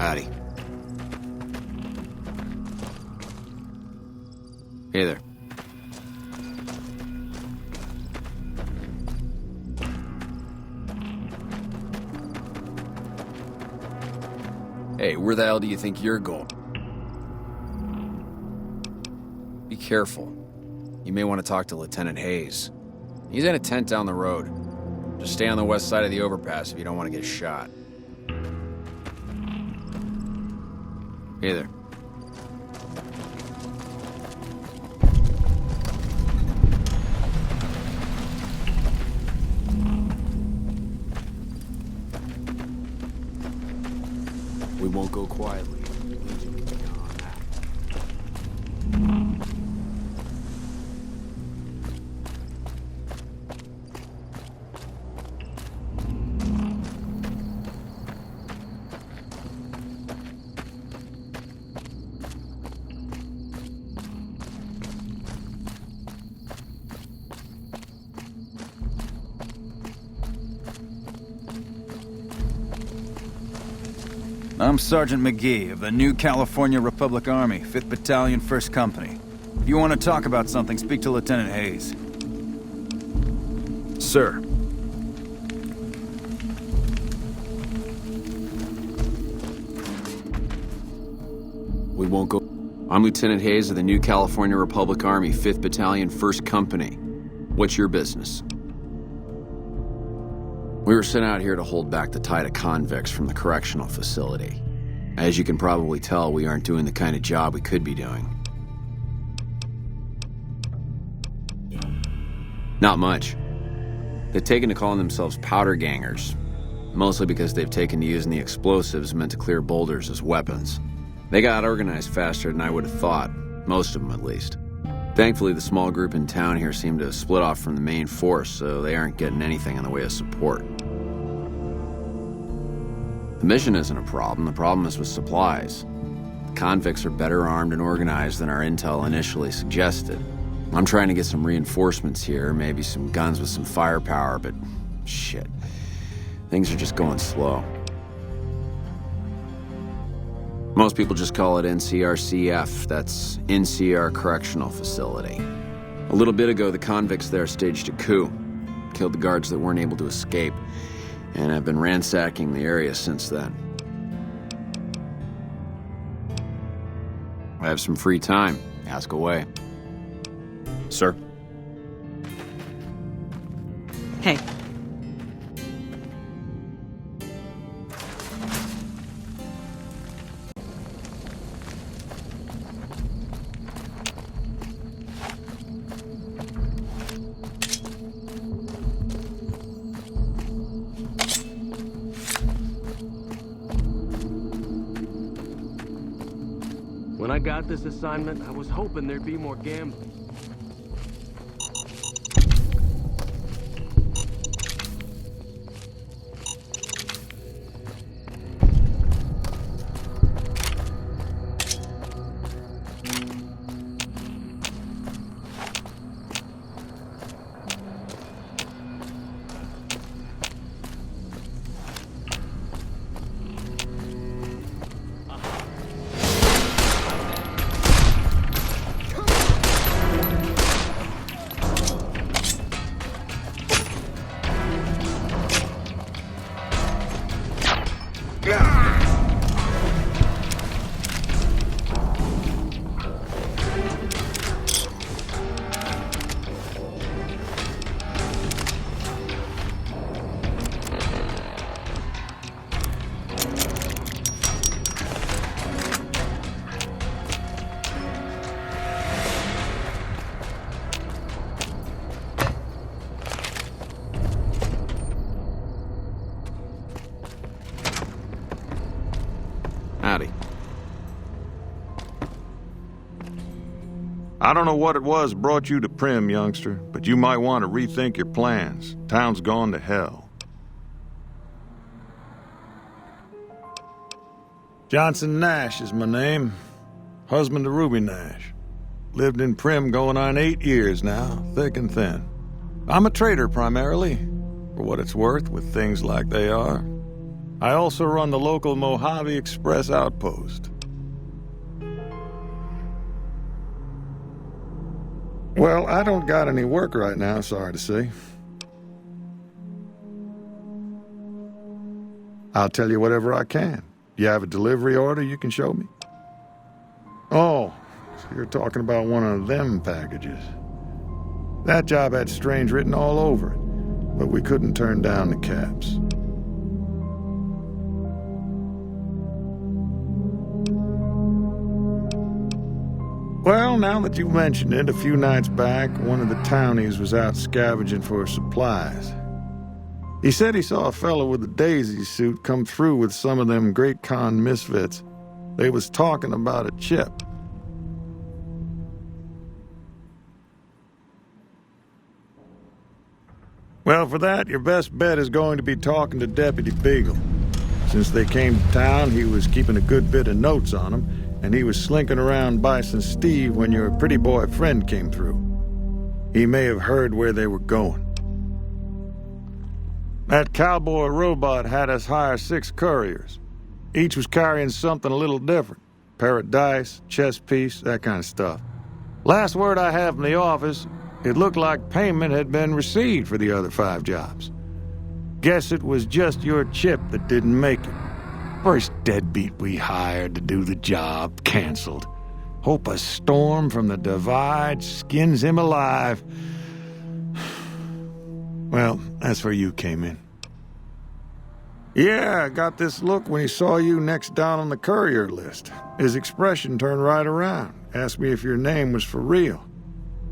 Howdy. Hey there. Hey, where the hell do you think you're going? Be careful. You may want to talk to Lieutenant Hayes. He's in a tent down the road. Just stay on the west side of the overpass if you don't want to get shot. Hey there. We won't go quietly. I'm Sergeant McGee of the New California Republic Army, 5th Battalion, 1st Company. If you want to talk about something, speak to Lieutenant Hayes. Sir. We won't go... I'm Lieutenant Hayes of the New California Republic Army, 5th Battalion, 1st Company. What's your business? We were sent out here to hold back the tide of convicts from the correctional facility. As you can probably tell, we aren't doing the kind of job we could be doing. Not much. They've taken to calling themselves powder gangers, mostly because they've taken to using the explosives meant to clear boulders as weapons. They got organized faster than I would have thought, most of them at least. Thankfully, the small group in town here seem to have split off from the main force, so they aren't getting anything in the way of support. The mission isn't a problem. The problem is with supplies. The convicts are better armed and organized than our intel initially suggested. I'm trying to get some reinforcements here, maybe some guns with some firepower, but shit. Things are just going slow. Most people just call it NCRCF, that's NCR Correctional Facility. A little bit ago, the convicts there staged a coup, killed the guards that weren't able to escape, and I've been ransacking the area since then. I have some free time. Ask away. Sir? Hey. When I got this assignment, I was hoping there'd be more gambling. Howdy. I don't know what it was brought you to Primm, youngster, but you might want to rethink your plans. Town's gone to hell. Johnson Nash is my name. Husband to Ruby Nash. Lived in Primm going on 8 years now, thick and thin. I'm a trader primarily, for what it's worth with things like they are. I also run the local Mojave Express outpost. Well, I don't got any work right now, sorry to say. I'll tell you whatever I can. You have a delivery order you can show me? Oh, so you're talking about one of them packages. That job had Strange written all over it, but we couldn't turn down the caps. Well, now that you mentioned it, a few nights back, one of the townies was out scavenging for supplies. He said he saw a fellow with a daisy suit come through with some of them Great Khan misfits. They was talking about a chip. Well, for that, your best bet is going to be talking to Deputy Beagle. Since they came to town, he was keeping a good bit of notes on them, and he was slinking around Bison Steve when your pretty boy friend came through. He may have heard where they were going. That cowboy robot had us hire 6 couriers. Each was carrying something a little different. Pair of dice, chess piece, that kind of stuff. Last word I have from the office, it looked like payment had been received for the other 5 jobs. Guess it was just your chip that didn't make it. First deadbeat we hired to do the job canceled. Hope a storm from the Divide skins him alive. Well, that's where you came in. Yeah, I got this look when he saw you next down on the courier list. His expression turned right around, asked me if your name was for real.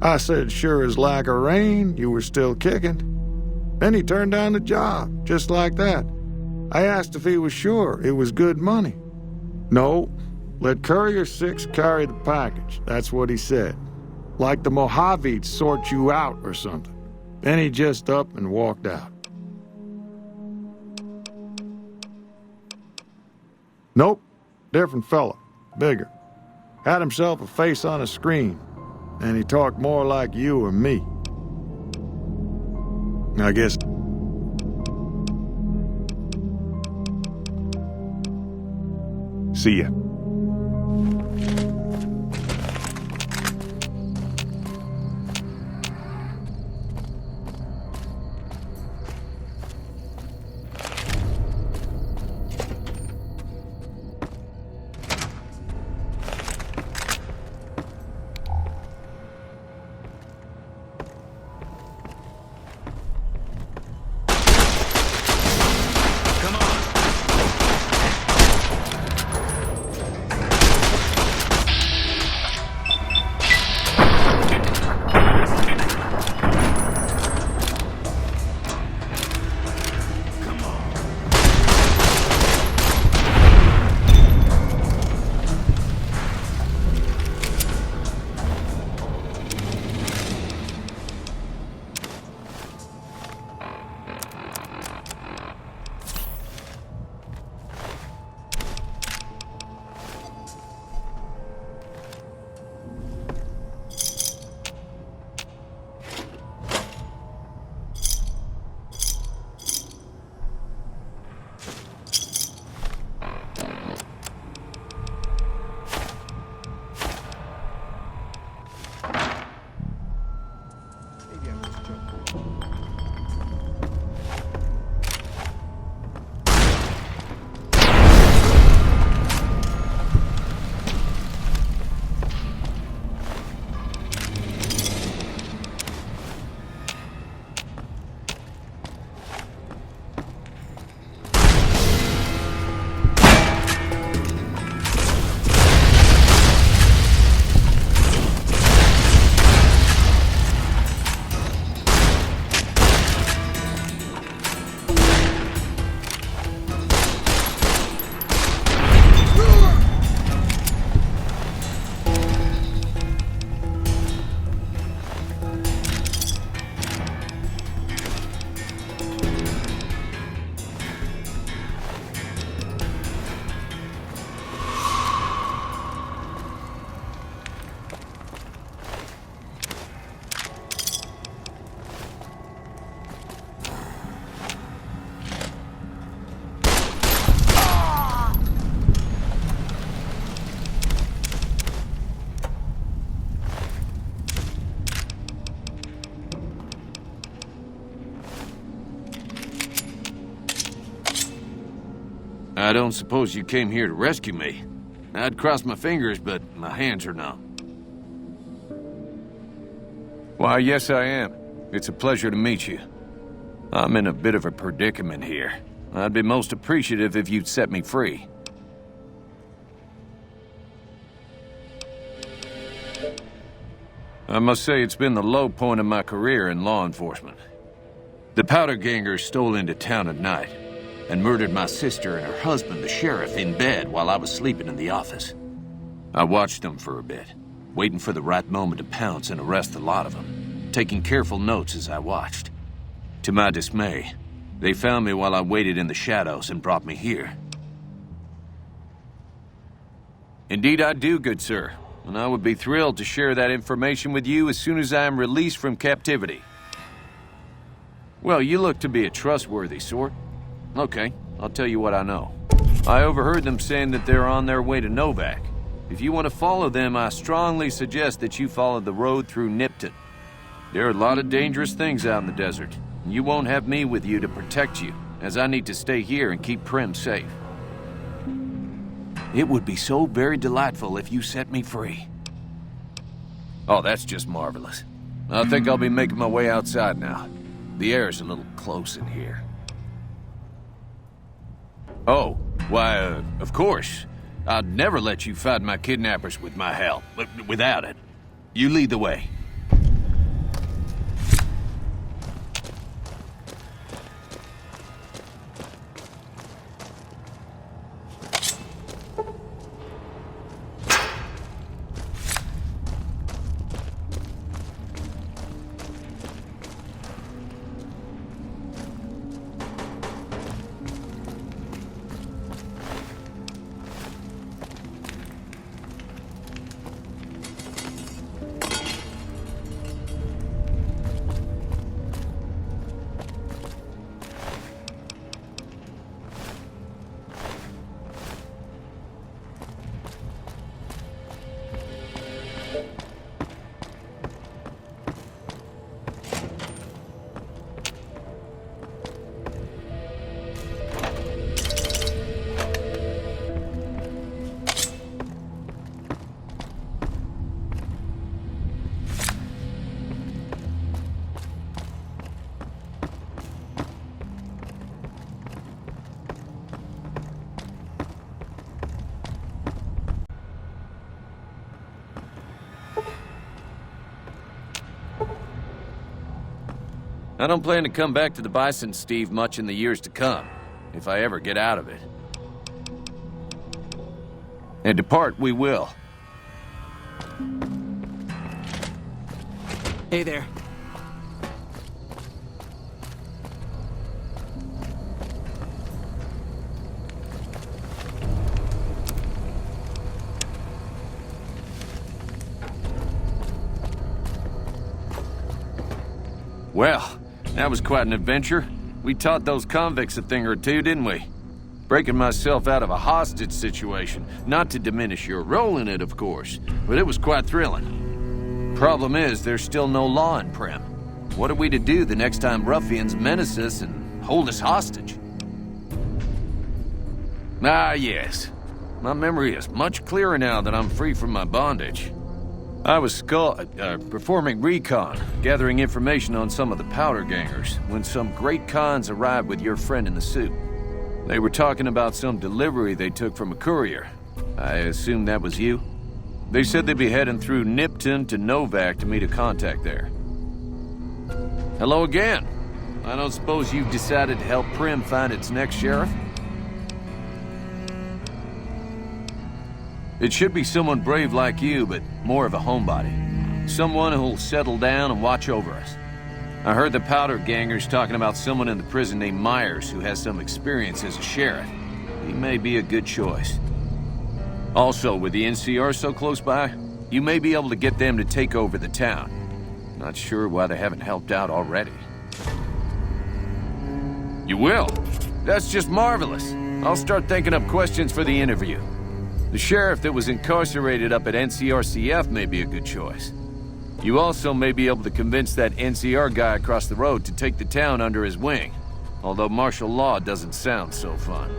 I said sure as like a rain, you were still kicking. Then he turned down the job, just like that. I asked if he was sure it was good money. No, let Courier 6 carry the package, that's what he said. Like the Mojave'd sort you out or something. Then he just up and walked out. Nope, different fella, bigger. Had himself a face on a screen, and he talked more like you or me. I guess... See ya. don't suppose you came here to rescue me. I'd cross my fingers, but my hands are numb. Why, yes I am. It's a pleasure to meet you. I'm in a bit of a predicament here. I'd be most appreciative if you'd set me free. I must say it's been the low point of my career in law enforcement. The powder gangers stole into town at night and murdered my sister and her husband, the sheriff, in bed while I was sleeping in the office. I watched them for a bit, waiting for the right moment to pounce and arrest the lot of them, taking careful notes as I watched. To my dismay, they found me while I waited in the shadows and brought me here. Indeed I do, good sir, and I would be thrilled to share that information with you as soon as I am released from captivity. Well, you look to be a trustworthy sort. Okay, I'll tell you what I know. I overheard them saying that they're on their way to Novak. If you want to follow them, I strongly suggest that you follow the road through Nipton. There are a lot of dangerous things out in the desert, and you won't have me with you to protect you, as I need to stay here and keep Prim safe. It would be so very delightful if you set me free. Oh, that's just marvelous. I think I'll be making my way outside now. The air's a little close in here. Oh, why, of course. I'd never let you fight my kidnappers with my help, but without it. You lead the way. I don't plan to come back to the Bison, Steve, much in the years to come, if I ever get out of it. And depart we will. Hey there. Well, that was quite an adventure. We taught those convicts a thing or two, didn't we? Breaking myself out of a hostage situation. Not to diminish your role in it, of course, but it was quite thrilling. Problem is, there's still no law in Prim. What are we to do the next time ruffians menace us and hold us hostage? Ah, yes. My memory is much clearer now that I'm free from my bondage. I was performing recon, gathering information on some of the powder gangers, when some great cons arrived with your friend in the suit. They were talking about some delivery they took from a courier. I assume that was you? They said they'd be heading through Nipton to Novak to meet a contact there. Hello again. I don't suppose you've decided to help Prim find its next sheriff? It should be someone brave like you, but more of a homebody. Someone who'll settle down and watch over us. I heard the powder gangers talking about someone in the prison named Myers who has some experience as a sheriff. He may be a good choice. Also, with the NCR so close by, you may be able to get them to take over the town. Not sure why they haven't helped out already. You will? That's just marvelous. I'll start thinking up questions for the interview. The sheriff that was incarcerated up at NCRCF may be a good choice. You also may be able to convince that NCR guy across the road to take the town under his wing, although martial law doesn't sound so fun.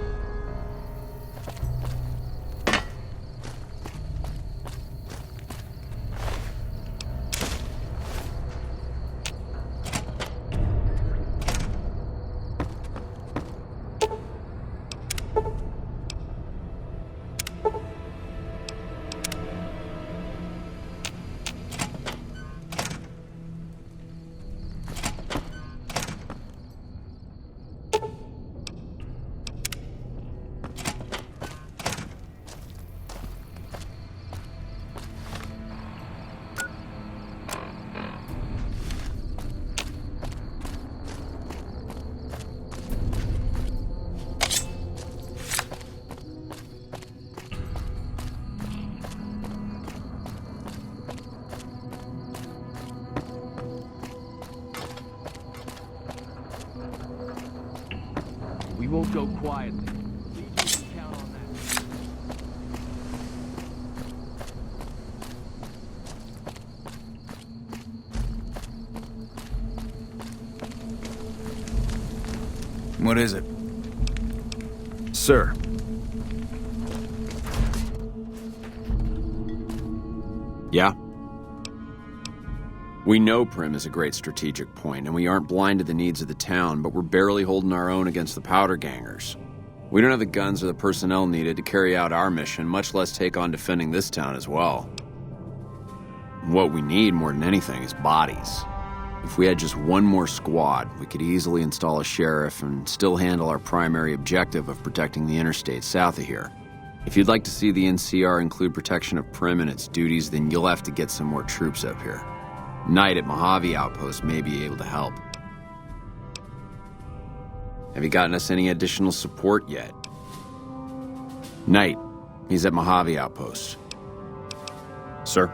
won't go quietly. Need you to count on that. What is it? Sir. Yeah? We know Prim is a great strategic point, and we aren't blind to the needs of the town, but we're barely holding our own against the powder gangers. We don't have the guns or the personnel needed to carry out our mission, much less take on defending this town as well. What we need more than anything is bodies. If we had just one more squad, we could easily install a sheriff and still handle our primary objective of protecting the interstate south of here. If you'd like to see the NCR include protection of Prim and its duties, then you'll have to get some more troops up here. Knight at Mojave Outpost may be able to help. Have you gotten us any additional support yet? Knight, he's at Mojave Outpost. Sir?